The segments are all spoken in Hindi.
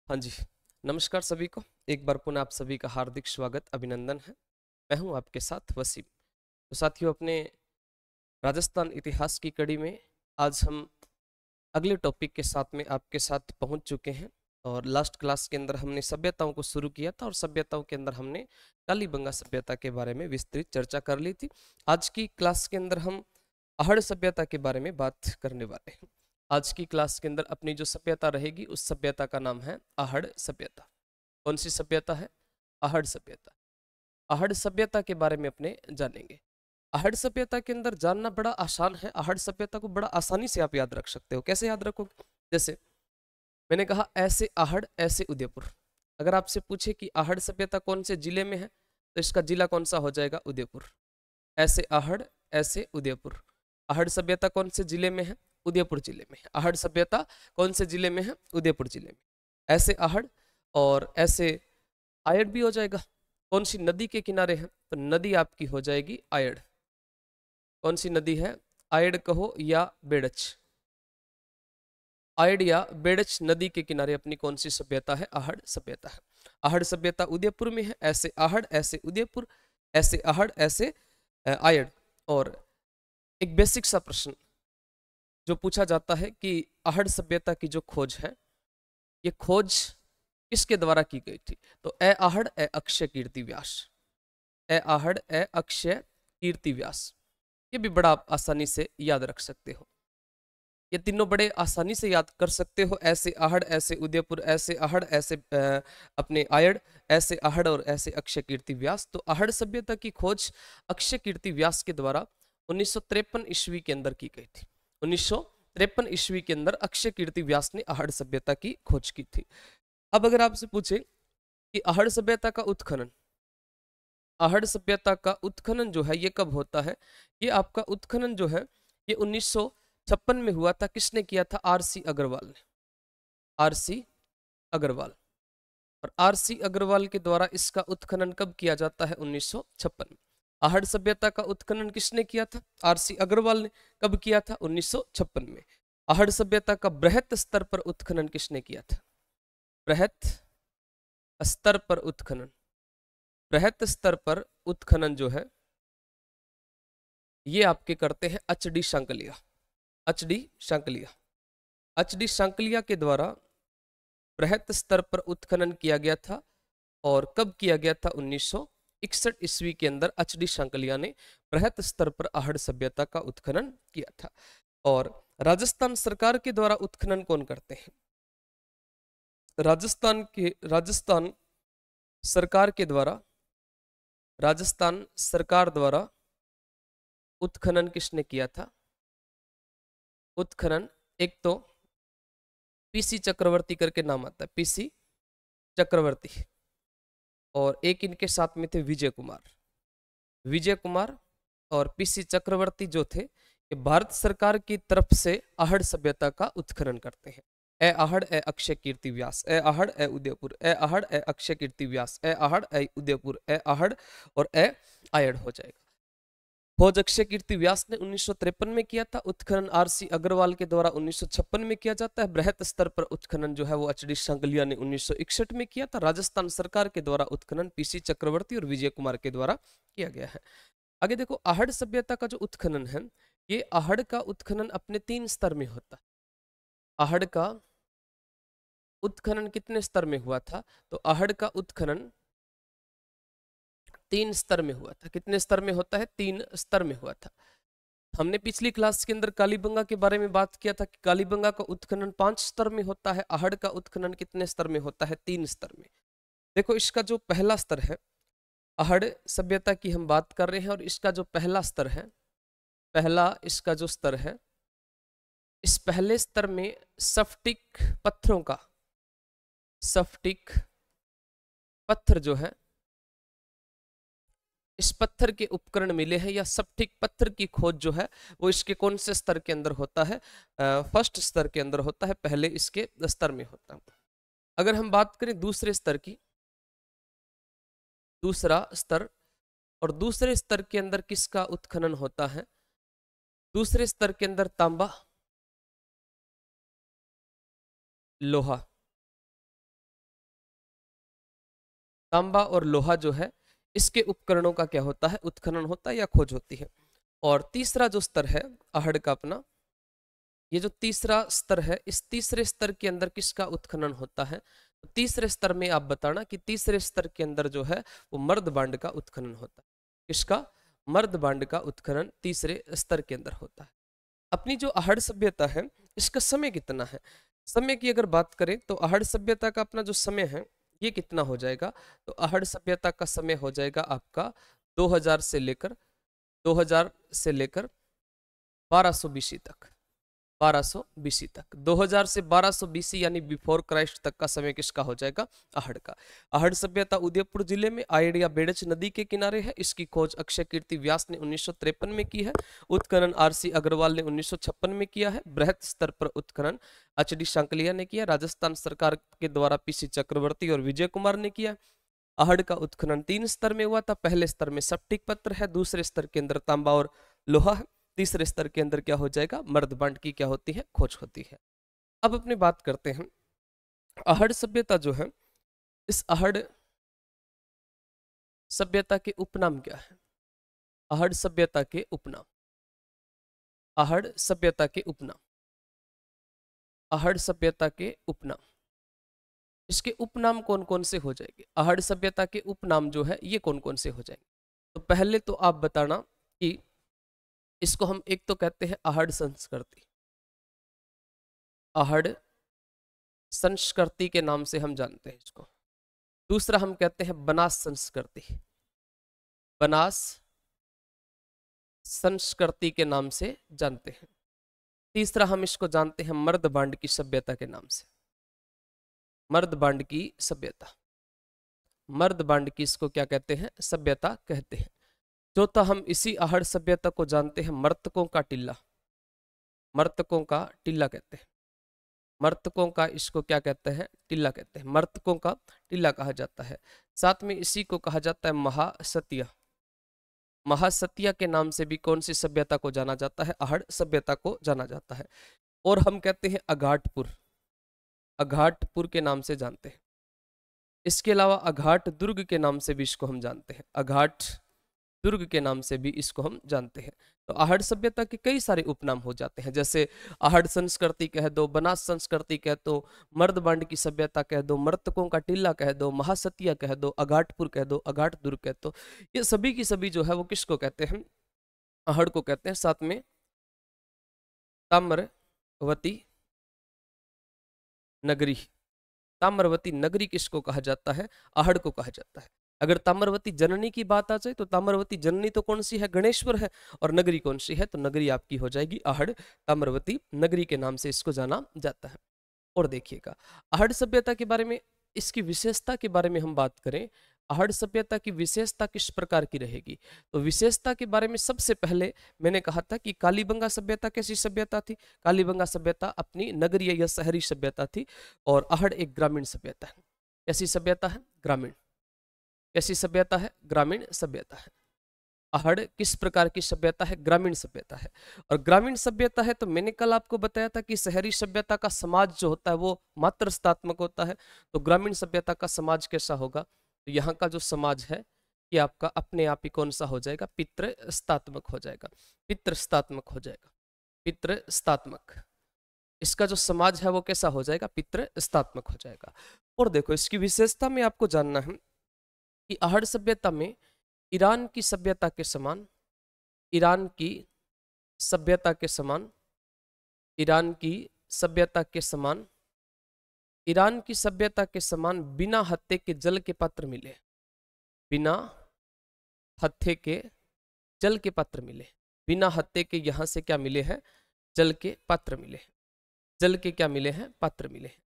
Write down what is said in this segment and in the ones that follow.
हाँ जी, नमस्कार सभी को। एक बार पुनः आप सभी का हार्दिक स्वागत, अभिनंदन है। मैं हूँ आपके साथ वसीम। तो साथियों, अपने राजस्थान इतिहास की कड़ी में आज हम अगले टॉपिक के साथ में आपके साथ पहुँच चुके हैं। और लास्ट क्लास के अंदर हमने सभ्यताओं को शुरू किया था और सभ्यताओं के अंदर हमने कालीबंगा सभ्यता के बारे में विस्तृत चर्चा कर ली थी। आज की क्लास के अंदर हम आहड़ सभ्यता के बारे में बात करने वाले हैं। आज की क्लास के अंदर अपनी जो सभ्यता रहेगी उस सभ्यता का नाम है आहड़ सभ्यता। कौन सी सभ्यता है? आहड़ सभ्यता। आहड़ सभ्यता के बारे में अपने जानेंगे। आहड़ सभ्यता के अंदर जानना बड़ा आसान है। आहड़ सभ्यता को बड़ा आसानी से आप याद रख सकते हो। कैसे याद रखोगे? जैसे मैंने कहा, ऐसे आहड़ ऐसे उदयपुर। अगर आपसे पूछे कि आहड़ सभ्यता कौन से जिले में है, तो इसका जिला कौन सा हो जाएगा? उदयपुर। ऐसे आहड़ ऐसे उदयपुर। आहड़ सभ्यता कौन से जिले में है? उदयपुर जिले में है। आहड़ सभ्यता कौन से जिले में है? उदयपुर जिले में। ऐसे आहड़ और ऐसे आयड़ भी हो जाएगा। कौन सी नदी के किनारे है? तो नदी आपकी हो जाएगी आयड़। कौन सी नदी है? आयड़ कहो या बेड़च। आयड़ या बेड़च नदी के किनारे अपनी कौन सी सभ्यता है? आहड़ सभ्यता है। आहड़ सभ्यता उदयपुर में है। ऐसे आहड़ ऐसे उदयपुर, ऐसे आहड़ ऐसे आयड़। और एक बेसिक सा प्रश्न जो पूछा जाता है कि आहड़ सभ्यता की जो खोज है, ये खोज किसके द्वारा की गई थी? तो ए आहड़ ए अक्षय कीर्ति व्यास। ए आहड़ ए अक्षय कीर्ति व्यास। ये भी बड़ा आप आसानी से याद रख सकते हो। ये तीनों बड़े आसानी से याद कर सकते हो। ऐसे आहड़ ऐसे उदयपुर, ऐसे आहड़ ऐसे अपने आयड़, ऐसे आहड़ और ऐसे अक्षय कीर्ति व्यास। तो आहड़ सभ्यता की खोज अक्षय कीर्ति व्यास के द्वारा 1953 ईस्वी के अंदर की गई थी। 1953 ईस्वी के अंदर अक्षय कीर्ति व्यास ने आहड़ सभ्यता की खोज की थी। अब अगर आपसे पूछे कि आहड़ सभ्यता का उत्खनन, आहड़ सभ्यता का उत्खनन जो है ये कब होता है? ये आपका उत्खनन जो है ये 1956 में हुआ था। किसने किया था? आरसी अग्रवाल ने। आरसी अग्रवाल। और आरसी अग्रवाल के द्वारा इसका उत्खनन कब किया जाता है? 1956 में। आहड़ सभ्यता का उत्खनन किसने किया था? आरसी अग्रवाल ने। कब किया था? 1956 में। आहड़ सभ्यता का बृहत स्तर पर उत्खनन किसने किया था? बृहत स्तर पर उत्खनन, बृहत स्तर पर उत्खनन जो है ये आपके करते हैं एचडी शांकलिया। एचडी शांकलिया। एचडी शांकलिया के द्वारा बृहत स्तर पर उत्खनन किया गया था। और कब किया गया था? 1961 ईस्वी के अंदर एचडी शांकलिया ने बृहत स्तर पर आहड़ सभ्यता का उत्खनन किया था। और राजस्थान सरकार के द्वारा उत्खनन कौन करते हैं? राजस्थान सरकार के द्वारा, राजस्थान सरकार द्वारा उत्खनन किसने किया था? उत्खनन एक तो पीसी चक्रवर्ती करके नाम आता है, पीसी चक्रवर्ती। और एक इनके साथ में थे विजय कुमार। विजय कुमार और पीसी चक्रवर्ती जो थे, ये भारत सरकार की तरफ से आहड़ सभ्यता का उत्खनन करते हैं। ए आहड़ ए अक्षय कीर्ति व्यास, ए आहड़ ए उदयपुर, ए आहड़ ए अक्षय कीर्ति व्यास, ए आहड़ ए उदयपुर, ए आहड़ और ए आयड़ हो जाएगा। खोज अक्षय कीर्ति व्यास ने 1953 में किया था। उत्खनन आरसी अग्रवाल के द्वारा 1956 में किया जाता है। बृहत स्तर पर उत्खनन जो है वो एचडी शांकलिया ने 1961 में किया था। राजस्थान सरकार के द्वारा उत्खनन पीसी चक्रवर्ती और विजय कुमार के द्वारा किया गया है। आगे देखो, आहड़ सभ्यता का जो उत्खनन है, ये आहड़ का उत्खनन अपने 3 स्तर में होता है। आहड़ का उत्खनन कितने स्तर में हुआ था? तो आहड़ का उत्खनन 3 स्तर में हुआ था। कितने स्तर में होता है? 3 स्तर में हुआ था। हमने पिछली क्लास के अंदर कालीबंगा के बारे में बात किया था कि कालीबंगा का उत्खनन 5 स्तर में होता है। आहड़ का उत्खनन कितने स्तर में होता है? 3 स्तर में। देखो, इसका जो पहला स्तर है, आहड़ सभ्यता की हम बात कर रहे हैं, और इसका जो पहला स्तर है, पहला इसका जो स्तर है, इस पहले स्तर में स्फटिक पत्थरों का, स्फटिक पत्थर जो है, इस पत्थर के उपकरण मिले हैं, या स्फटिक पत्थर की खोज जो है वो इसके कौन से स्तर के अंदर होता है? फर्स्ट स्तर के अंदर होता है, पहले इसके स्तर में होता है। अगर हम बात करें दूसरे स्तर की, दूसरा स्तर, और दूसरे स्तर के अंदर किसका उत्खनन होता है? दूसरे स्तर के अंदर तांबा, लोहा, तांबा और लोहा जो है इसके उपकरणों का क्या होता है, उत्खनन होता है या खोज होती है। और तीसरा जो स्तर है आहड़ का अपना, ये जो तीसरा स्तर है, इस तीसरे स्तर के अंदर किसका उत्खनन होता है, तो तीसरे स्तर में आप बताना कि तीसरे स्तर के अंदर जो है वो मर्दबांड का उत्खनन होता है। किसका, मर्दबांड का उत्खनन तीसरे स्तर के अंदर होता है। अपनी जो आहड़ सभ्यता है इसका समय कितना है, समय की अगर बात करें तो आहड़ सभ्यता का अपना जो समय है ये कितना हो जाएगा, तो आहड़ सभ्यता का समय हो जाएगा आपका 2000 से लेकर 1200 बीसी तक, 1200 बीसी तक, 2000 से 1200 बीसी यानी बिफोर क्राइस्ट तक का समय किसका हो जाएगा, आहड़ का। आहड़ सभ्यता उदयपुर जिले में आयड़ या बेड़च नदी के किनारे है। इसकी खोज अक्षय कीर्ति व्यास ने 1953 में की है। उत्खनन आरसी अग्रवाल ने 1956 में किया है। बृहद स्तर पर उत्खनन एचडी शांकलिया ने किया। राजस्थान सरकार के द्वारा पीसी चक्रवर्ती और विजय कुमार ने किया। आहड़ का उत्खनन 3 स्तर में हुआ था। पहले स्तर में स्फटिक पत्थर है, दूसरे स्तर के अंदर तांबा और लोहा है, तीसरे स्तर के अंदर क्या हो जाएगा, मर्दबांड की क्या होती है, खोज होती है। अब अपनी बात करते हैं आहड़ सभ्यता जो है, इस आहड़ सभ्यता के उपनाम क्या है, आहड़ सभ्यता के उपनाम, आहड़ सभ्यता के उपनाम, आहड़ सभ्यता के उपनाम, इसके उपनाम कौन कौन से हो जाएंगे, आहड़ सभ्यता के उपनाम जो है ये कौन कौन से हो जाएंगे। तो पहले तो आप बताना कि इसको हम एक तो कहते हैं आहड़ संस्कृति, आहड़ संस्कृति के नाम से हम जानते हैं इसको। दूसरा हम कहते हैं बनास संस्कृति, बनास संस्कृति के नाम से जानते हैं। तीसरा हम इसको जानते हैं मर्दबांड की सभ्यता के नाम से, मर्दबांड की सभ्यता, मर्दबांड की इसको क्या कहते हैं, सभ्यता कहते हैं। चौथा हम इसी आहड़ सभ्यता को जानते हैं मर्तकों का टिल्ला, मर्तकों का टिल्ला कहते हैं, मर्तकों का इसको क्या कहते हैं, टिल्ला कहते हैं, मर्तकों का टिल्ला कहा जाता है। साथ में इसी को कहा जाता है महासतिया, महासतिया के नाम से भी कौन सी सभ्यता को जाना जाता है, आहड़ सभ्यता को जाना जाता है। और हम कहते हैं अघाटपुर, अघाटपुर के नाम से जानते हैं। इसके अलावा अघाट दुर्ग के नाम से भी इसको हम जानते हैं, अघाट दुर्ग के नाम से भी इसको हम जानते हैं। तो आहड़ सभ्यता के कई सारे उपनाम हो जाते हैं, जैसे आहड़ संस्कृति कह दो, बनास संस्कृति कह दो, मर्दबांड की सभ्यता कह दो, मर्तकों का टिल्ला कह दो, महासतिया कह दो, अघाटपुर कह दो, अघाट दुर्ग कह दो। ये सभी की सभी जो है वो किसको कहते हैं, आहड़ को कहते हैं। साथ में ताम्रवती नगरी, ताम्रवती नगरी किसको कहा जाता है, आहड़ को कहा जाता है। अगर ताम्रवती जननी की बात आ जाए तो ताम्रवती जननी तो कौन सी है, गणेश्वर है, और नगरी कौन सी है, तो नगरी आपकी हो जाएगी आहड़, ताम्रवती नगरी के नाम से इसको जाना जाता है। और देखिएगा आहड़ सभ्यता के बारे में, इसकी विशेषता के बारे में हम बात करें, आहड़ सभ्यता की विशेषता किस प्रकार की रहेगी, तो विशेषता के बारे में सबसे पहले मैंने कहा था कि कालीबंगा सभ्यता कैसी सभ्यता थी, कालीबंगा सभ्यता अपनी नगरीय या शहरी सभ्यता थी, और आहड़ एक ग्रामीण सभ्यता है। कैसी सभ्यता है, ग्रामीण, कैसी सभ्यता है, ग्रामीण सभ्यता है। आहड़ किस प्रकार की सभ्यता है, ग्रामीण सभ्यता है। और ग्रामीण सभ्यता है तो मैंने कल आपको बताया था कि शहरी सभ्यता का समाज जो होता है वो मात्र स्थात्मक होता है, तो ग्रामीण सभ्यता का समाज कैसा होगा, तो यहाँ का जो समाज है कि आपका अपने आप ही कौन सा हो जाएगा, पितृस्तात्मक हो जाएगा, पितृस्तात्मक हो जाएगा, पितृस्तात्मक। इसका जो समाज है वो कैसा हो जाएगा, पितृस्तात्मक हो जाएगा। और देखो इसकी विशेषता में आपको जानना है कि आहड़ सभ्यता में ईरान की सभ्यता के समान, ईरान की सभ्यता के समान, ईरान की सभ्यता के समान, ईरान की सभ्यता के समान बिना हत्थे के जल के पात्र मिले, बिना हत्थे के जल के पात्र मिले, बिना हत्थे के यहाँ से क्या मिले हैं, जल के पात्र मिले, जल के क्या मिले हैं, पात्र मिले हैं।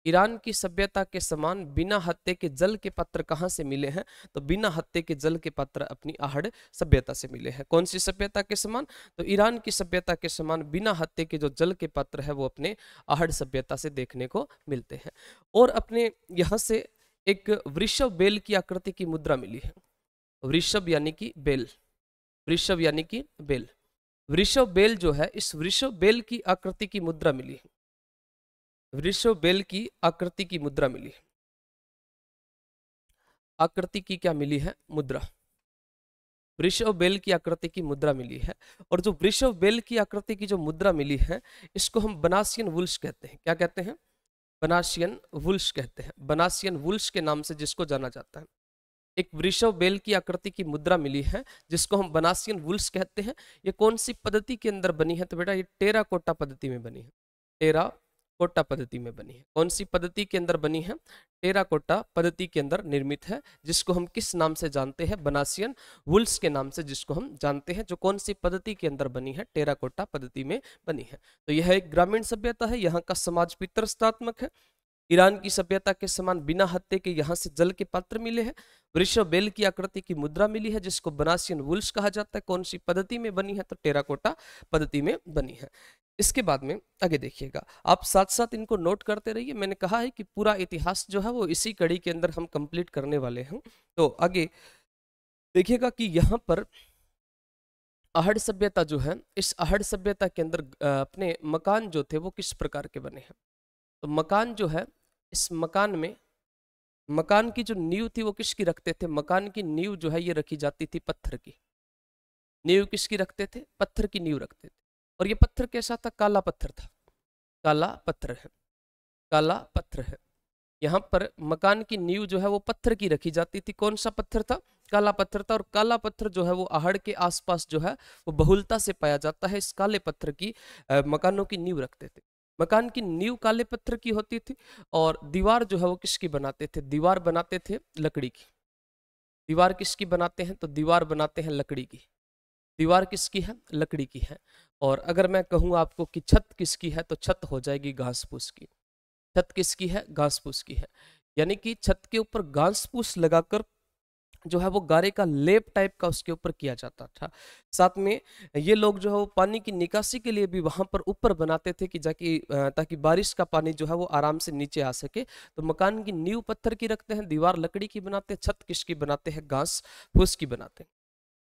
ईरान की सभ्यता के समान बिना हत्थे के जल के पात्र कहाँ से मिले हैं, तो बिना हत्थे के जल के पात्र अपनी आहड़ सभ्यता से मिले हैं। कौन सी सभ्यता के समान, तो ईरान की सभ्यता के समान बिना हत्थे के जो जल के पात्र है वो अपने आहड़ सभ्यता से देखने को मिलते हैं। और अपने यहाँ से एक वृषभ बेल की आकृति की मुद्रा मिली है, वृषभ यानी कि बेल, वृषभ यानी कि बेल, वृषभ बेल जो है, इस वृषभ बेल की आकृति की मुद्रा मिली है, वृषभ बेल की आकृति की मुद्रा मिली है। आकृति की क्या मिली है? मुद्रा। वृषभ बेल की आकृति की मुद्रा मिली है। और जो वृषभ बेल की आकृति की जो मुद्रा मिली है, इसको हम बनासियन वुल्स कहते हैं। क्या कहते हैं? बनासियन वुल्स कहते हैं। बनासियन वुल्स के नाम से जिसको जाना जाता है। एक वृषभ बेल की आकृति की मुद्रा मिली है जिसको हम बनासियन वुल्स कहते हैं। ये कौन सी पद्धति के अंदर बनी है? तो बेटा ये टेराकोटा पद्धति में बनी है। टेराकोटा पद्धति में बनी है। कौन सी पद्धति के अंदर बनी है? टेराकोटा पद्धति के अंदर निर्मित है, जिसको हम किस नाम से जानते हैं? बनासियन वुल्स के नाम से जिसको हम जानते हैं। जो कौन सी पद्धति के अंदर बनी है? टेराकोटा पद्धति में बनी है। तो यह एक ग्रामीण सभ्यता है। यहाँ का समाज पितृसत्तात्मक है। ईरान की सभ्यता के समान बिना हत्थे के यहाँ से जल के पात्र मिले हैं। वृषभ बेल की आकृति की मुद्रा मिली है जिसको बनासियन वुल्स कहा जाता है। कौन सी पद्धति में बनी है? तो टेराकोटा पद्धति में बनी है। इसके बाद में आगे देखिएगा, आप साथ साथ इनको नोट करते रहिए। मैंने कहा है कि पूरा इतिहास जो है वो इसी कड़ी के अंदर हम कंप्लीट करने वाले हैं। तो आगे देखिएगा कि यहाँ पर आहड़ सभ्यता जो है, इस आहड़ सभ्यता के अंदर अपने मकान जो थे वो किस प्रकार के बने हैं? तो मकान जो है, इस मकान में मकान की जो नींव थी वो किसकी रखते थे? मकान की नींव जो है ये रखी जाती थी पत्थर की। नींव किसकी रखते थे? पत्थर की नींव रखते थे। और ये पत्थर कैसा था? काला पत्थर था। काला पत्थर है, काला पत्थर है। यहाँ पर मकान की नींव जो है वो पत्थर की रखी जाती थी। कौन सा पत्थर था? काला पत्थर था। और काला पत्थर जो है वो आहड़ के आसपास जो है वो बहुलता से पाया जाता है। इस काले पत्थर की मकानों की नींव रखते थे। मकान की नींव काले पत्थर की होती थी। और दीवार जो है वो किसकी बनाते थे? दीवार बनाते थे लकड़ी की। दीवार किसकी बनाते हैं? तो दीवार बनाते हैं लकड़ी की। दीवार किसकी है? लकड़ी की है। और अगर मैं कहूँ आपको कि छत किसकी है, तो छत हो जाएगी घास फूस की। छत किसकी है? घास फूस की है। यानी कि छत के ऊपर घास फूस लगाकर जो है वो गारे का लेप टाइप का उसके ऊपर किया जाता था। साथ में ये लोग जो है वो पानी की निकासी के लिए भी वहां पर ऊपर बनाते थे कि ताकि बारिश का पानी जो है वो आराम से नीचे आ सके। तो मकान की नींव पत्थर की रखते हैं, दीवार लकड़ी की बनाते हैं, छत किसकी बनाते हैं? घास फूस की बनाते हैं।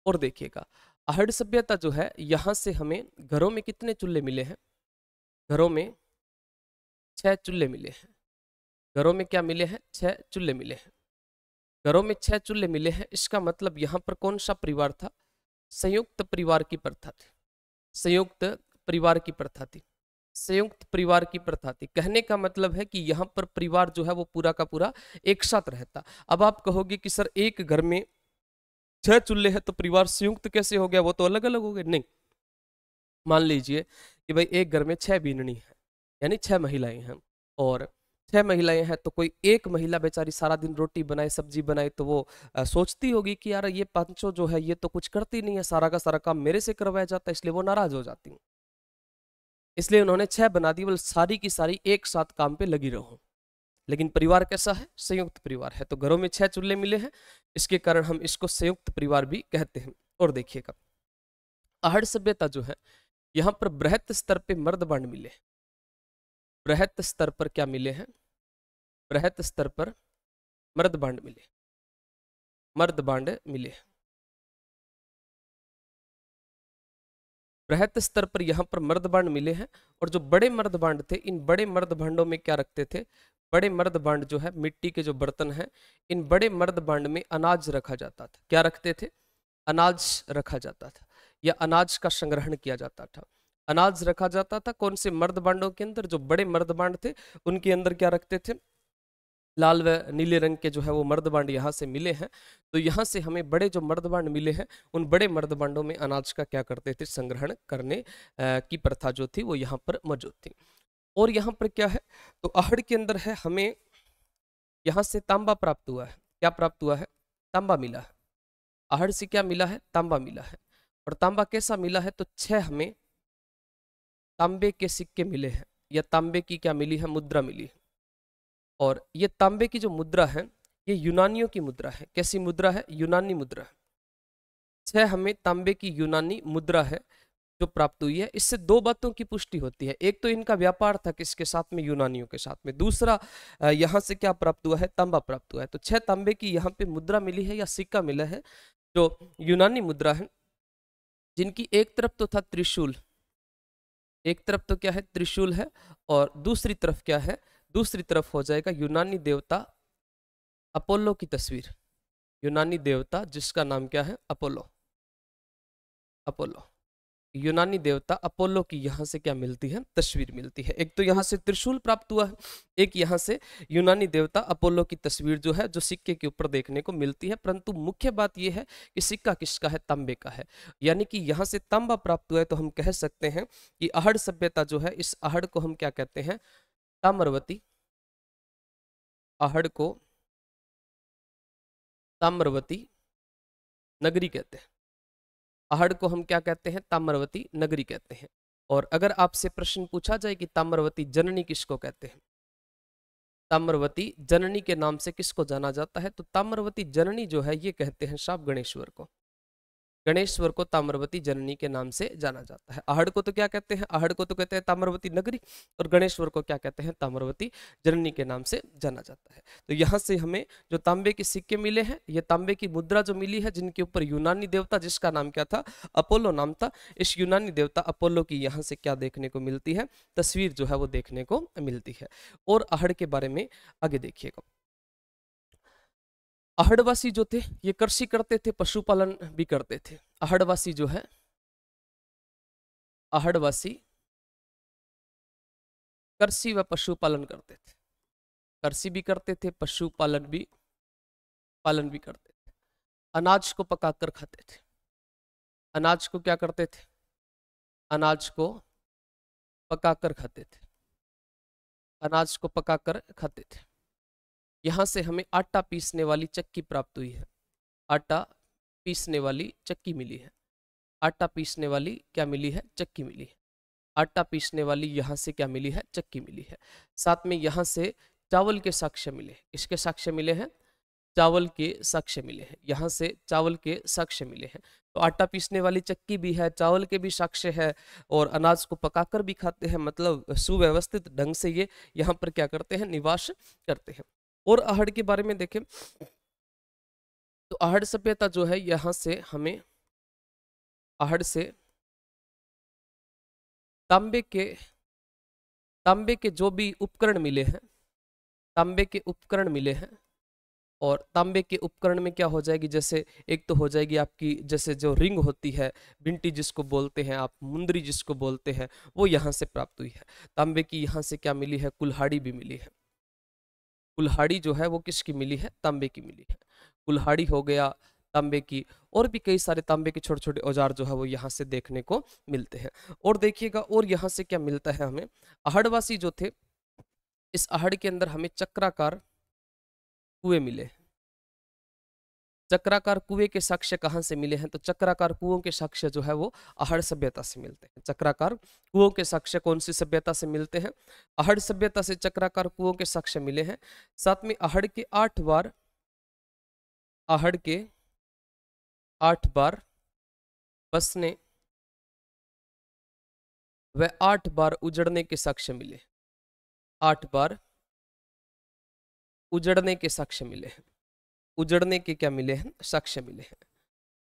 और देखिएगा, आहड़ सभ्यता जो है, यहाँ से हमें घरों में कितने चूल्हे मिले हैं? घरों में 6 चूल्हे मिले हैं। घरों में क्या मिले हैं? 6 चूल्हे मिले हैं। घरों में 6 चूल्हे मिले हैं। इसका मतलब यहाँ पर कौन सा परिवार था? संयुक्त परिवार की प्रथा थी। संयुक्त परिवार की प्रथा थी। संयुक्त परिवार की प्रथा थी। कहने का मतलब है कि यहाँ पर परिवार जो है वो पूरा का पूरा एक साथ रहता। अब आप कहोगे कि सर एक घर में 6 चूल्हे हैं तो परिवार संयुक्त कैसे हो गया? वो तो अलग अलग हो गए। नहीं, मान लीजिए कि भाई एक घर में 6 बीननी है, यानी 6 महिलाएं हैं। और 6 महिलाएं हैं तो कोई एक महिला बेचारी सारा दिन रोटी बनाए, सब्जी बनाए, तो वो सोचती होगी कि यार ये पांचों जो है ये तो कुछ करती नहीं है, सारा का सारा काम मेरे से करवाया जाता है, इसलिए वो नाराज हो जाती हैं। इसलिए उन्होंने 6 बना दी, बोले सारी की सारी एक साथ काम पे लगी रहो। लेकिन परिवार कैसा है? संयुक्त परिवार है। तो घरों में 6 चूल्हे मिले हैं, इसके कारण हम इसको संयुक्त परिवार भी कहते हैं। और देखिएगा, आहड़ सभ्यता जो है, यहाँ पर बृहत स्तर पे मर्द बांड मिले हैं। बृहत स्तर पर क्या मिले हैं? बृहत स्तर पर मर्द बांड मिले, मर्द बांड मिले। बृहत स्तर पर यहाँ पर मर्द बांड मिले हैं। और जो बड़े मर्द बांड थे, इन बड़े मर्द बांडों में क्या रखते थे? बड़े मर्द बांड जो है, मिट्टी के जो बर्तन हैं, इन बड़े मर्द बांड में अनाज रखा जाता था। क्या रखते थे? अनाज रखा जाता था, या अनाज का संग्रहण किया जाता था। अनाज रखा जाता था कौन से? मर्द बांडों के अंदर। जो बड़े मर्द बांड थे उनके अंदर क्या रखते थे? लाल व नीले रंग के जो है वो मर्द बांड यहाँ से मिले हैं। तो यहाँ से हमें बड़े जो मर्द बांड मिले हैं, उन बड़े मर्द बांडों में अनाज का क्या करते थे? संग्रहण करने की प्रथा जो थी वो यहाँ पर मौजूद थी। और यहाँ पर क्या है? तो आहड़ के अंदर है, हमें यहाँ से तांबा प्राप्त हुआ है। क्या प्राप्त हुआ है? तांबा मिला है। आहड़ से क्या मिला है? तांबा मिला है। और तांबा कैसा मिला है? तो 6 हमें तांबे के सिक्के मिले हैं, या तांबे की क्या मिली है? मुद्रा मिली है। और ये तांबे की जो मुद्रा है, ये यूनानियों की मुद्रा है। कैसी मुद्रा है? यूनानी मुद्रा है। 6 हमें तांबे की यूनानी मुद्रा है जो प्राप्त हुई है। इससे 2 बातों की पुष्टि होती है। एक तो इनका व्यापार था किसके साथ में? यूनानियों के साथ में। दूसरा, यहाँ से क्या प्राप्त हुआ है? तांबा प्राप्त हुआ है। तो 6 तांबे की यहाँ पे मुद्रा मिली है, या सिक्का मिला है, जो यूनानी मुद्रा है, जिनकी एक तरफ तो था त्रिशूल, एक तरफ तो क्या है? त्रिशूल है। और दूसरी तरफ क्या है? दूसरी तरफ हो जाएगा यूनानी देवता अपोलो की तस्वीर। यूनानी देवता जिसका नाम क्या है? अपोलो। अपोलो, यूनानी देवता अपोलो की यहाँ से क्या मिलती है? तस्वीर मिलती है। एक तो यहाँ से त्रिशूल प्राप्त हुआ है, एक यहाँ से यूनानी देवता अपोलो की तस्वीर जो है जो सिक्के के ऊपर देखने को मिलती है। परंतु मुख्य बात यह है कि सिक्का किसका है? तांबे का है। यानी कि यहाँ से तांबा प्राप्त हुआ है, तो हम कह सकते हैं कि आहड़ सभ्यता जो है, इस आहड़ को हम क्या कहते हैं? ताम्रवती। आहड़ को ताम्रवती नगरी कहते हैं। आहड़ को हम क्या कहते हैं? ताम्रवती नगरी कहते हैं। और अगर आपसे प्रश्न पूछा जाए कि ताम्रवती जननी किसको कहते हैं, ताम्रवती जननी के नाम से किसको जाना जाता है, तो ताम्रवती जननी जो है ये कहते हैं साहब गणेश्वर को। गणेश्वर को ताम्रवती जननी के नाम से जाना जाता है। आहड़ को तो क्या कहते हैं? आहड़ को तो कहते हैं ताम्रवती नगरी, और गणेश्वर को क्या कहते हैं? ताम्रवती जननी के नाम से जाना जाता है। तो यहाँ से हमें जो तांबे के सिक्के मिले हैं, ये तांबे की मुद्रा जो मिली है, जिनके ऊपर यूनानी देवता जिसका नाम क्या था? अपोलो नाम था, इस यूनानी देवता अपोलो की यहाँ से क्या देखने को मिलती है? तस्वीर जो है वो देखने को मिलती है। और आहड़ के बारे में आगे देखिएगा। आहड़वासी जो थे ये कृषि करते थे, पशुपालन भी करते थे। आहड़वासी जो है, आहड़वासी कृषि व पशुपालन करते थे। कृषि भी करते थे, पशुपालन भी करते थे। अनाज को पकाकर खाते थे। अनाज को क्या करते थे? अनाज को पकाकर खाते थे। अनाज को पकाकर खाते थे। यहां से हमें आटा पीसने वाली चक्की प्राप्त हुई है। आटा पीसने वाली चक्की मिली है। आटा पीसने वाली क्या मिली है? चक्की मिली है। आटा पीसने वाली यहाँ से क्या मिली है? चक्की मिली है। साथ में यहाँ से चावल के साक्ष्य मिले। इसके साक्ष्य मिले हैं? चावल के साक्ष्य मिले हैं। यहाँ से चावल के साक्ष्य मिले हैं। तो आटा पीसने वाली चक्की भी है, चावल के भी साक्ष्य है, और अनाज को पकाकर भी खाते हैं। मतलब सुव्यवस्थित ढंग से ये यहाँ पर क्या करते हैं? निवास करते हैं। और आहड़ के बारे में देखें तो आहड़ सभ्यता जो है, यहाँ से हमें आहड़ से तांबे के जो भी उपकरण मिले हैं, तांबे के उपकरण मिले हैं। और तांबे के उपकरण में क्या हो जाएगी? जैसे एक तो हो जाएगी आपकी, जैसे जो रिंग होती है, बिंटी जिसको बोलते हैं आप, मुंदरी जिसको बोलते हैं, वो यहाँ से प्राप्त हुई है। तांबे की यहाँ से क्या मिली है? कुल्हाड़ी भी मिली है। कुल्हाड़ी जो है वो किसकी मिली है? तांबे की मिली है। कुल्हाड़ी हो गया तांबे की, और भी कई सारे तांबे के छोटे छोटे औजार जो है वो यहाँ से देखने को मिलते हैं। और देखिएगा, और यहाँ से क्या मिलता है हमें? आहड़वासी जो थे, इस आहड़ के अंदर हमें चक्राकार कुएं मिले। चक्राकार कुएं के साक्ष्य कहाँ से मिले हैं? तो चक्राकार कुओं के साक्ष्य जो है वो आहड़ सभ्यता से मिलते हैं। चक्राकार कुओं के साक्ष्य कौन सी सभ्यता से मिलते हैं? आहड़ सभ्यता से चक्राकार कुओं के साक्ष्य मिले हैं। साथ में आहड़ के 8 बार, आहड़ के 8 बार बसने व 8 बार उजड़ने के साक्ष्य मिले। 8 बार उजड़ने के साक्ष्य मिले हैं। उजड़ने के क्या मिले हैं? साक्ष्य मिले हैं।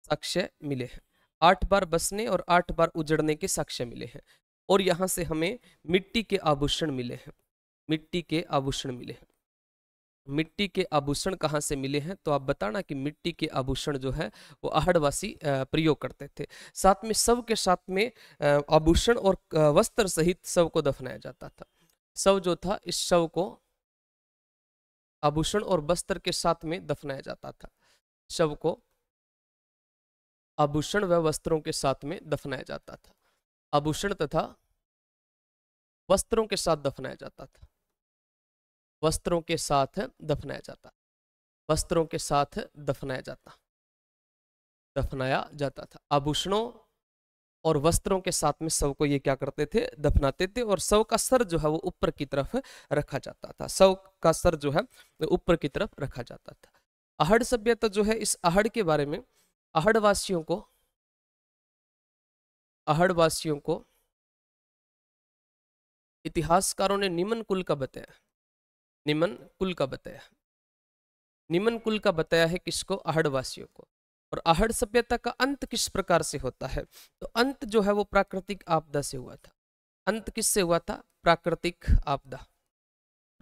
साक्ष्य मिले हैं। 8 बार बसने और 8 बार उजड़ने के साक्ष्य मिले हैं। और यहाँ से हमें मिट्टी के आभूषण मिले हैं। मिट्टी के आभूषण मिले हैं। मिट्टी के आभूषण कहाँ से मिले हैं? तो आप बताना कि मिट्टी के आभूषण जो है वो आहड़वासी प्रयोग करते थे। साथ में शव के साथ में आभूषण और वस्त्र सहित शव को दफनाया जाता था। शव जो था, इस शव को आभूषण और वस्त्र के साथ में दफनाया जाता था। शव को आभूषण व वस्त्रों के साथ में दफनाया जाता था। आभूषण तथा वस्त्रों के साथ दफनाया जाता था। वस्त्रों के साथ दफनाया जाता। वस्त्रों के साथ दफनाया जाता था। आभूषणों और वस्त्रों के साथ में शव को ये क्या करते थे? दफनाते थे। और शव का सर जो है वो ऊपर की तरफ रखा जाता था। शव का सर जो है वो ऊपर की तरफ रखा जाता था। आहड़ सभ्यता जो है, इस आहड़ के बारे में आहड़वासियों को इतिहासकारों ने निमन कुल का बताया। निमन कुल का बताया। निमन कुल का बताया है किसको? आहड़वासियों को। और आहड़ सभ्यता का अंत किस प्रकार से होता है? तो अंत जो है वो प्राकृतिक आपदा से हुआ था। अंत किससे हुआ था? प्राकृतिक आपदा।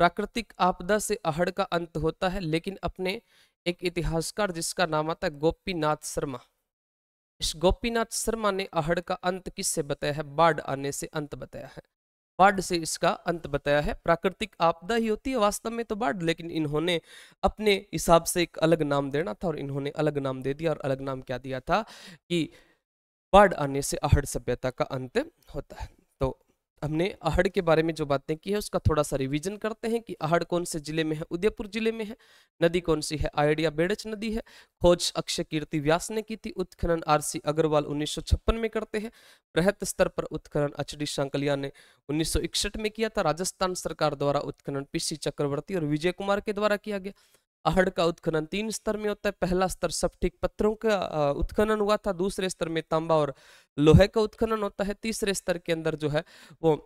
प्राकृतिक आपदा से आहड़ का अंत होता है, लेकिन अपने एक इतिहासकार जिसका नाम आता है गोपीनाथ शर्मा। इस गोपीनाथ शर्मा ने आहड़ का अंत किससे बताया है? बाढ़ आने से अंत बताया है। बाढ़ से इसका अंत बताया है। प्राकृतिक आपदा ही होती है वास्तव में तो बाढ़, लेकिन इन्होंने अपने हिसाब से एक अलग नाम देना था और इन्होंने अलग नाम दे दिया। और अलग नाम क्या दिया था कि बाढ़ आने से आहड़ सभ्यता का अंत होता है। तो हमने आहड़ के बारे में जो बातें की है उसका थोड़ा सा रिवीजन करते हैं कि आहड़ कौन से जिले में है? उदयपुर जिले में है। नदी कौन सी है? आयड या बेड़च नदी है। खोज अक्षय कीर्ति व्यास ने की थी। उत्खनन आरसी अग्रवाल 1956 में करते हैं। बृहत स्तर पर उत्खनन एचडी सांकलिया ने 1961 में किया था। राजस्थान सरकार द्वारा उत्खनन पीसी चक्रवर्ती और विजय कुमार के द्वारा किया गया। आहड़ का उत्खनन 3 स्तर में होता है। पहला स्तर स्फटिक पत्थरों का उत्खनन हुआ था। दूसरे स्तर में तांबा और लोहे का उत्खनन होता है। तीसरे स्तर के अंदर जो है वो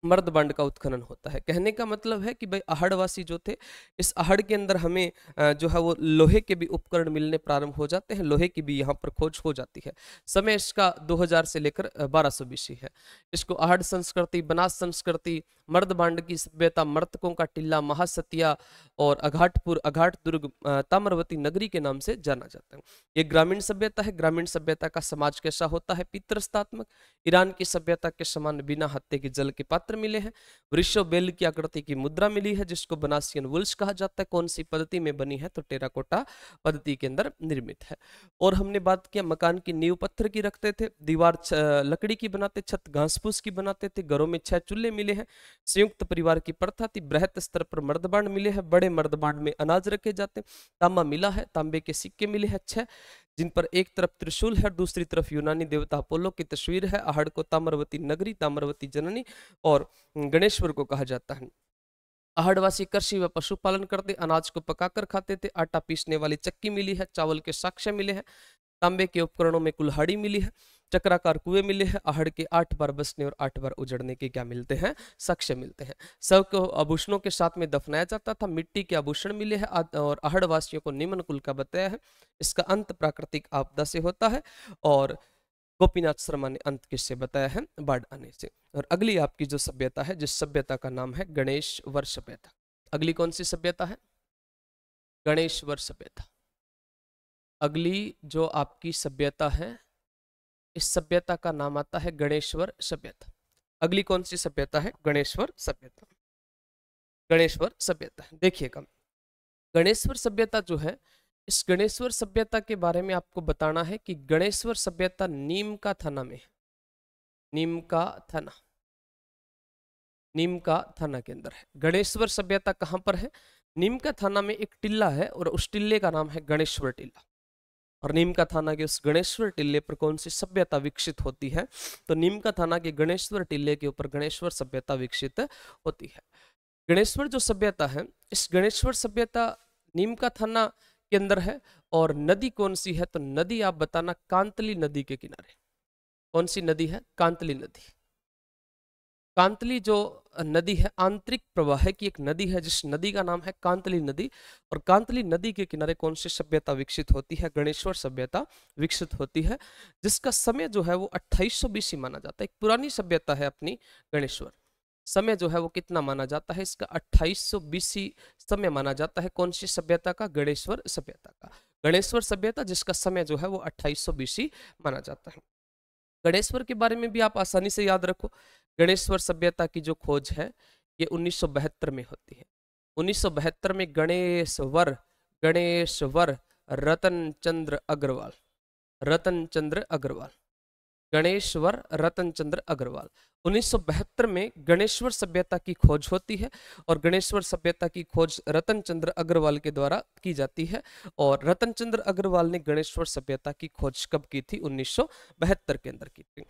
मर्दबांड का उत्खनन होता है। कहने का मतलब है कि भाई आहड़वासी जो थे, इस आहड़ के अंदर हमें जो है वो लोहे के भी उपकरण मिलने प्रारंभ हो जाते हैं। लोहे की भी यहाँ पर खोज हो जाती है। समय इसका 2000 से लेकर 1200 बीसी है। इसको आहड़ संस्कृति, बनास संस्कृति, मर्दबांड की सभ्यता, मर्तकों का टिल्ला, महासतिया और अघाटपुर, अघाट दुर्ग, ताम्रवती नगरी के नाम से जाना जाता है। ये ग्रामीण सभ्यता है। ग्रामीण सभ्यता का समाज कैसा होता है? पितृस्थात्मक। ईरान की सभ्यता के समान बिना हत्थे के जल के पात्र मिले हैं। वृषभ बेल की आकृति की मुद्रा मिली है जिसको बनासियन वुल्स कहा जाता है। कौन सी पद्धति में बनी है? तो टेराकोटा पद्धति के अंदर निर्मित है। और हमने बात किया मकान की नींव पत्थर की रखते थे, दीवार लकड़ी की बनाते, छत घास फूस की बनाते थे। घरों में 6 चूल्हे मिले हैं। संयुक्त परिवार की प्रथा थी। बृहत स्तर पर मर्दबांड मिले हैं। बड़े मर्दबांड में अनाज रखे जाते। तांबा मिला है। तांबे के सिक्के मिले हैं 6, जिन पर एक तरफ त्रिशूल है, दूसरी तरफ यूनानी देवता अपोलो की तस्वीर है। आहड़ को ताम्रवती नगरी, ताम्रवती जननी और गणेश्वर को कहा जाता है। आहड़वासी कृषि व पशुपालन करते, अनाज को पकाकर खाते थे। आटा पीसने वाली चक्की मिली है। चावल के साक्ष्य मिले हैं। तांबे के उपकरणों में कुल्हाड़ी मिली है। चक्राकार कुएं मिले हैं। आहड़ के 8 बार बसने और 8 बार उजड़ने के क्या मिलते हैं? साक्ष्य मिलते हैं। सब को आभूषणों के साथ में दफनाया जाता था। मिट्टी के आभूषण मिले हैं। और आहड़ वासियों को निम्न कुल का बताया है। इसका अंत प्राकृतिक आपदा से होता है। और गोपीनाथ शर्मा ने अंत किससे बताया है? बाढ़ आने से। और अगली आपकी जो सभ्यता है, जिस सभ्यता का नाम है गणेशवर सभ्यता। अगली कौन सी सभ्यता है? गणेशवर सभ्यता। अगली जो आपकी सभ्यता है, इस सभ्यता का नाम आता है गणेशवर सभ्यता। अगली कौन सी सभ्यता है? गणेशवर सभ्यता। गणेशवर सभ्यता देखिएगा, गणेशवर सभ्यता जो है, इस गणेशवर सभ्यता के बारे में आपको बताना है कि गणेशवर सभ्यता नीम का थाना में है। नीम का थाना, नीम का थाना के अंदर है। गणेशवर सभ्यता कहां पर है? नीम का थाना में एक टिल्ला है और उस टिल्ले का नाम है गणेशवर टिल्ला। और नीम का थाना के उस गणेश्वर टिल्ले पर कौन सी सभ्यता विकसित होती है? तो नीम का थाना के गणेश्वर टिल्ले के ऊपर गणेश्वर सभ्यता विकसित होती है। गणेश्वर जो सभ्यता है, इस गणेश्वर सभ्यता नीम का थाना के अंदर है। और नदी कौन सी है? तो नदी आप बताना, कांतली नदी के किनारे। कौन सी नदी है? कांतली नदी। कांतली जो नदी है, आंतरिक प्रवाह की एक नदी है, जिस नदी का नाम है कांतली नदी। और कांतली नदी के किनारे कौन सी सभ्यता विकसित होती है? गणेश्वर सभ्यता विकसित होती है, जिसका समय जो है वो 2800 बीसी माना जाता है। एक पुरानी सभ्यता है अपनी गणेश्वर। समय जो है वो कितना माना जाता है? इसका 2800 बीसी समय माना जाता है। कौन सी सभ्यता का? गणेश्वर सभ्यता का। गणेश्वर सभ्यता जिसका समय जो है वो 2800 बीसी माना जाता है। गणेश्वर के बारे में भी आप आसानी से याद रखो। गणेश्वर सभ्यता की जो खोज है ये 1972 में होती है। 1972 में गणेशवर, गणेशवर रतन चंद्र अग्रवाल, रतन चंद्र अग्रवाल, गणेशवर रतन चंद्र अग्रवाल। 1972 में गणेश्वर सभ्यता की खोज होती है। और गणेश्वर सभ्यता की खोज रतन चंद्र अग्रवाल के द्वारा की जाती है। और रतन चंद्र अग्रवाल ने गणेश्वर सभ्यता की खोज कब की थी? 1972 के अंदर की थी।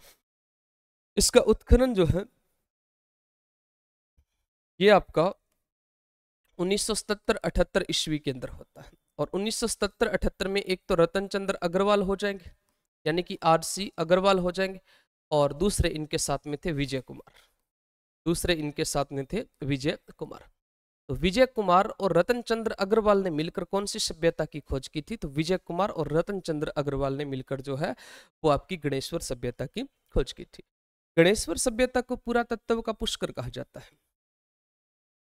इसका उत्खनन जो है ये आपका 1977-78 ईस्वी के अंदर होता है। और 1977-78 में एक तो रतन चंद्र अग्रवाल हो जाएंगे, यानी कि आरसी अग्रवाल हो जाएंगे। और दूसरे इनके साथ में थे विजय कुमार। दूसरे इनके साथ में थे विजय कुमार। तो विजय कुमार और रतन चंद्र अग्रवाल ने मिलकर कौन सी सभ्यता की खोज की थी? तो विजय कुमार और रतन चंद्र अग्रवाल ने मिलकर जो है वो आपकी गणेश्वर सभ्यता की खोज की थी। गणेश्वर सभ्यता को पुरातत्व का पुष्कर कहा जाता है।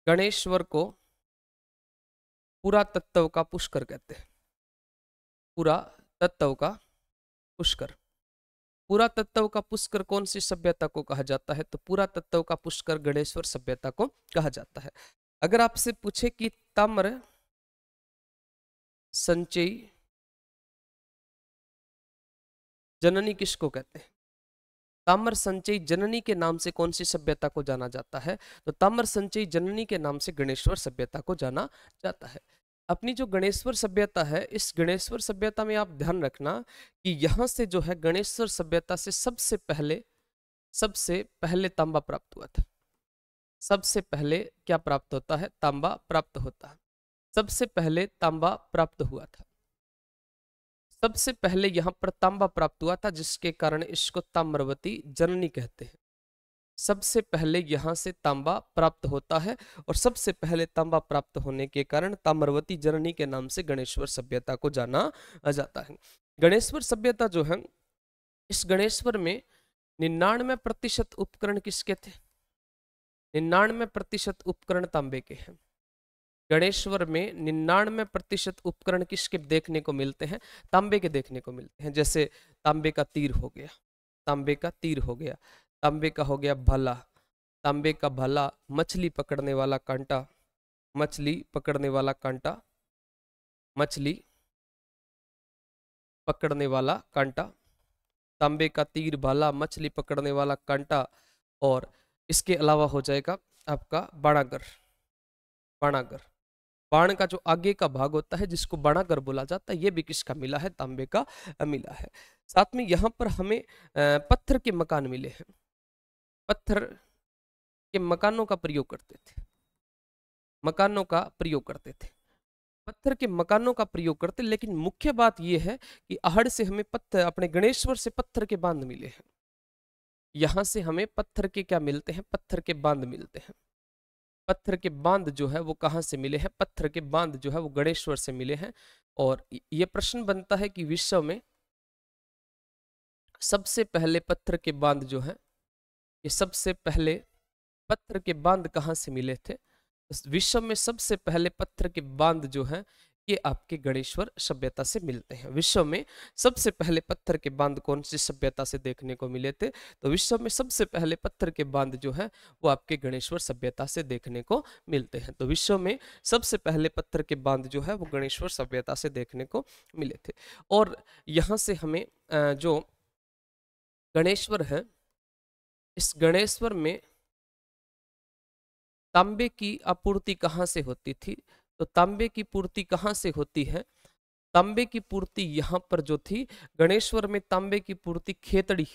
गणेश्वर को पुरातत्व का पुष्कर कहते हैं। पुरातत्व का पुष्कर। पुरातत्व का पुष्कर कौन सी सभ्यता को कहा जाता है? तो पुरातत्व का पुष्कर गणेश्वर सभ्यता को कहा जाता है। अगर आपसे पूछे कि ताम्र संचयी जननी किसको कहते हैं? ताम्र संचयी जननी के नाम से कौन सी सभ्यता को जाना जाता है? तो ताम्र संचयी जननी के नाम से गणेश्वर सभ्यता को जाना जाता है। अपनी जो गणेश्वर सभ्यता है, इस गणेश्वर सभ्यता में आप ध्यान रखना कि यहां से जो है गणेश्वर सभ्यता से सबसे पहले तांबा प्राप्त हुआ था। सबसे पहले क्या प्राप्त होता है? तांबा प्राप्त होता है। सबसे पहले तांबा प्राप्त हुआ था। सबसे पहले यहां पर तांबा प्राप्त हुआ था, जिसके कारण इसको ताम्रवती जननी कहते हैं। सबसे पहले यहां से तांबा प्राप्त होता है और सबसे पहले तांबा प्राप्त होने के कारण ताम्रवती जननी के नाम से गणेश्वर सभ्यता को जाना जाता है। गणेश्वर सभ्यता जो है, इस गणेश्वर में 99% उपकरण किसके थे? 99% उपकरण तांबे के हैं। गणेश्वर में 99% उपकरण किसके देखने को मिलते हैं? तांबे के देखने को मिलते हैं। जैसे तांबे का तीर हो गया, तांबे का तीर हो गया, तांबे का हो गया भाला, तांबे का भाला, मछली पकड़ने वाला कांटा, मछली पकड़ने वाला कांटा, मछली पकड़ने वाला कांटा, तांबे का तीर, भाला, मछली पकड़ने वाला कांटा। और इसके अलावा हो जाएगा आपका बाणागर। बाणागर, बाण का जो आगे का भाग होता है जिसको बाणागर बोला जाता है, ये भी किसका मिला है? तांबे का मिला है। साथ में यहाँ पर हमें पत्थर के मकान मिले हैं। पत्थर के मकानों का प्रयोग करते थे, मकानों का प्रयोग करते थे, पत्थर के मकानों का प्रयोग करते। लेकिन मुख्य बात यह है कि आहड़ से हमें पत्थर, अपने गणेश्वर से पत्थर के बांध मिले हैं। यहां से हमें पत्थर के क्या मिलते हैं? पत्थर के बांध मिलते हैं। पत्थर के बांध जो है वो कहां से मिले हैं? पत्थर के बांध जो है वो गणेश्वर से मिले हैं। और ये प्रश्न बनता है कि विश्व में सबसे पहले पत्थर के बांध जो है, ये सबसे पहले पत्थर के बांध कहां से मिले थे? विश्व में सबसे पहले पत्थर के बांध जो है ये आपके गणेश्वर सभ्यता से मिलते हैं। विश्व में सबसे पहले पत्थर के बांध कौन सी सभ्यता से देखने को मिले थे? तो विश्व में सबसे पहले पत्थर के बांध जो है वो आपके गणेश्वर सभ्यता से देखने को मिलते हैं। तो विश्व में सबसे पहले पत्थर के बांध जो है वो गणेश्वर सभ्यता से देखने को मिले थे। और यहाँ से हमें जो गणेश्वर है, इस गणेश्वर में तांबे की आपूर्ति कहाँ से होती थी? तो तांबे की पूर्ति कहाँ से होती है? तांबे की पूर्ति यहाँ पर जो थी गणेश्वर में, तांबे की पूर्ति खेतड़ी,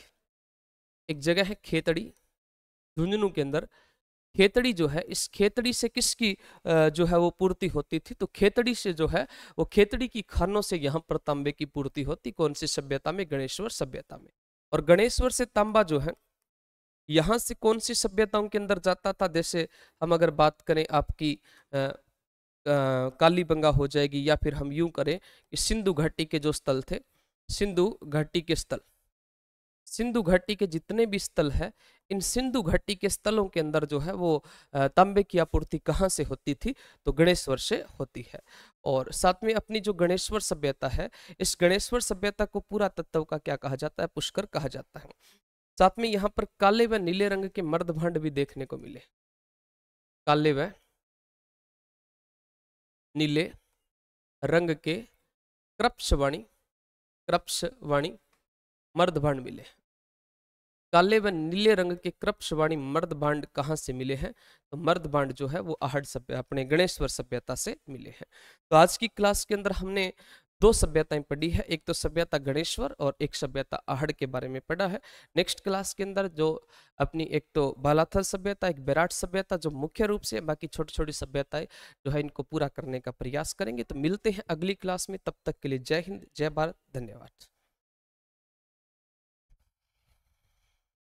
एक जगह है खेतड़ी झुंझुनू के अंदर। खेतड़ी जो है, इस खेतड़ी से किसकी जो है वो पूर्ति होती थी? तो खेतड़ी से जो है वो, खेतड़ी की खानों से यहाँ पर तांबे की पूर्ति होती। कौन सी सभ्यता में? गणेश्वर सभ्यता में। और गणेश्वर से तांबा जो है यहां से कौन सी सभ्यताओं के अंदर जाता था? जैसे हम अगर बात करें आपकी कालीबंगा हो जाएगी, या फिर हम यूं करें कि सिंधु घाटी के जो स्थल थे, सिंधु घाटी के स्थल, सिंधु घाटी के जितने भी स्थल है, इन सिंधु घाटी के स्थलों के अंदर जो है वो तांबे की आपूर्ति कहाँ से होती थी? तो गणेश्वर से होती है। और साथ में अपनी जो गणेश्वर सभ्यता है, इस गणेश्वर सभ्यता को पुरातत्व का क्या कहा जाता है? पुष्कर कहा जाता है। साथ में यहाँ पर काले व नीले रंग के मर्द भांड भी देखने को मिले। काले व नीले रंग के कृप्सवाणी मर्द भांड मिले। काले व नीले रंग के कृप्सवाणी मर्द भांड कहाँ से मिले हैं? तो मर्द भांड जो है वो आहड़ सभ्य, अपने गणेश्वर सभ्यता से मिले हैं। तो आज की क्लास के अंदर हमने दो सभ्यताएं पढ़ी है, एक तो सभ्यता गणेश्वर और एक सभ्यता आहड़ के बारे में पढ़ा है। नेक्स्ट क्लास के अंदर जो अपनी एक तो बालाथल सभ्यता, एक बेराट सभ्यता जो मुख्य रूप से, बाकी छोटी छोटी सभ्यताएं जो है इनको पूरा करने का प्रयास करेंगे। तो मिलते हैं अगली क्लास में, तब तक के लिए जय हिंद, जय भारत, धन्यवाद।